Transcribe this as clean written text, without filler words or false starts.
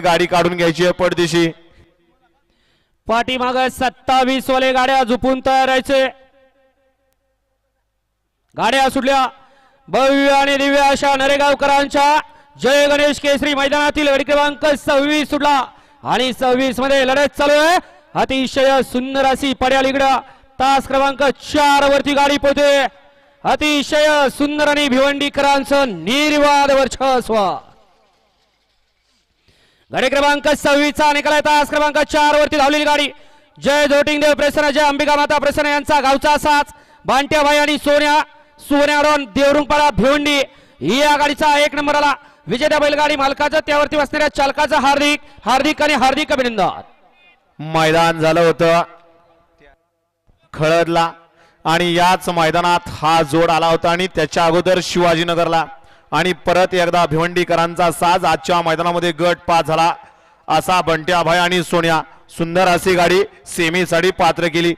गाडी काढून घ्यायची आहे पडदिशी। पाठीमाग 27 वाले गाड्या झुपून तयार राहायचे। गाड्या सुटल्या भव्य आणि दिव्य अशा नरेगावकरांच्या जय गणेश केसरी मैदानातील गाडी क्रमांक 26 सुटला आणि 26 मध्ये लढत चालू आहे। अतिशय सुंदर अशी पड्यालीकडे तास क्रमांक 4 वरती गाडी पोहोचते। अतिशय सुंदर आणि भिवंडीकरांचं निर्वाद वर्चस्व। गाडी क्रमांक 26 चा निकाल आहे। तास क्रमांक 4 वरती धावलेली गाडी जय जोटिंगदेव प्रसन्न, जय अंबिका माता प्रसन्न यांचा गावचा साथ बांट्याभाई आणि सोन्याडोन देवरुंगपाडा भिवंडी या गाडीचा 1 नंबर आला। विजेत्या बैलगाडी मालकाचं त्यावरती बसणाऱ्या चालकाचं हार्दिक अभिनंदन। मैदान झालं होतं खळदला आणि याच मैदानात हा जोड आला होता आणि त्याच्या अगोदर शिवाजीनगरला आणि परत एकदा भिवंडीकरांचा साज आजच्या मैदानामध्ये गट 5 झाला। असा बंट्याभाई आणि सोन्या सुंदर अशी गाडी सेमीसाठी पात्र केली।